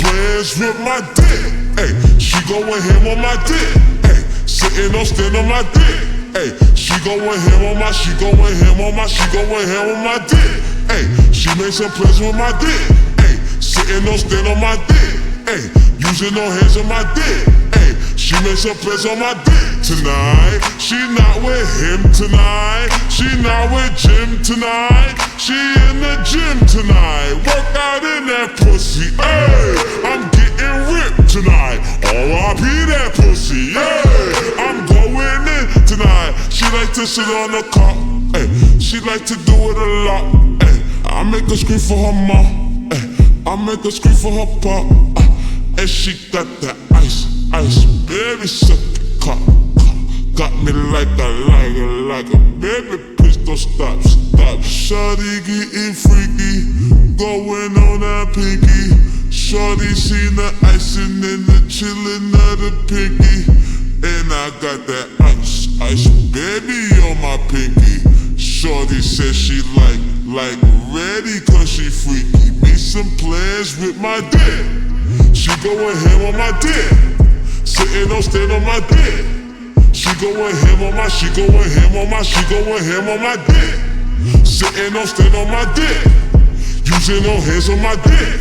plans with my dick. Hey, she going ham on my dick. Hey, sitting on stand on my dick. Hey, she going ham on my, she going ham on my, she going ham on my dick. Hey, she made some plans with my dick. Hey, sitting on stand on my dick. Hey, using no hands on my dick. Hey, she made some plans on my dick tonight. She not with him tonight. She not with Jim tonight. She in the gym tonight. Work out in that pussy. Hey, I'm getting ripped tonight. R.I.P. that pussy. Yeah, I'm going in tonight. She like to sit on the car. Hey, she like to do it a lot. Hey, I make her scream for her mom. Hey, I make her scream for her pop. And she got that ice, baby, suck the cock. Got me like a baby, please don't stop. Shawty getting freaky, going on that pinky. Shawty seen the icing and the chillin' of the pinky. And I got that ice, baby, on my pinky. Shawty said she like ready cause she freaky. Made some plans with my dick. She going ham on my dick. Sitting on stand on my dick. She going ham on my, she going ham on my, she going ham on my dick. Sitting on stand on my dick. Using no hands on my dick.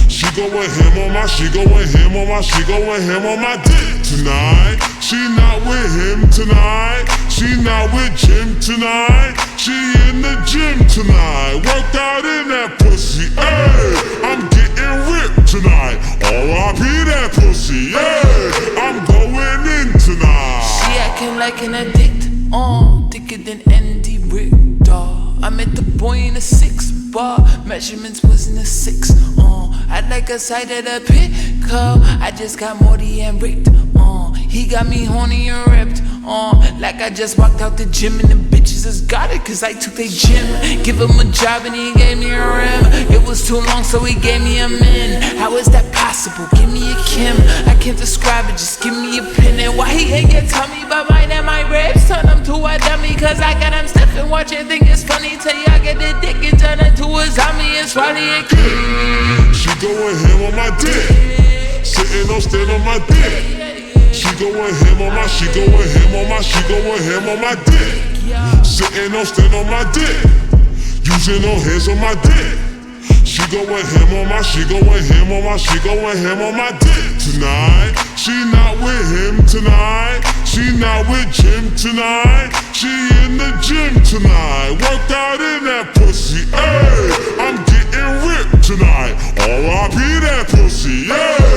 She going ham on my, she going ham on my, she going ham on my dick tonight. She not with him tonight. She not with Jim tonight. She in the gym tonight. Work out in that pussy. Hey, I'm getting ripped tonight. R.I.P. that pussy. Yeah, I'm going in tonight. She acting like an addict. Thicker than Andy Richter. I met the boy in a 6-bar. Measurements was in a 6. I'd like a side of the pickup. I just got Morty and ripped. He got me horny and ripped. Like I just walked out the gym and the bitches just got it cause I took their gym. Give him a job and he gave me a rim. It was too long so he gave me a min. How is that possible? Give me a Kim. I can't describe it, just give me a pin. And why he ain't get tummy but mine and my ribs? Turn him to a dummy cause I got him stiff and watch it. Think it's funny till y'all get the dick and turn into a zombie and swallow a kid. She going ham on my dick. Sitting on stand on my dick. She going ham on my, she going ham on my, she going ham on my dick. Sitting on stand on my dick. Using no hands on my dick. She going ham on my, she going ham on my, she going ham on my dick tonight. She not with him tonight. She not with Jim tonight. She in the gym tonight. Work out in that pussy. Hey, I'm getting ripped tonight. R.I.P. that pussy. Yeah.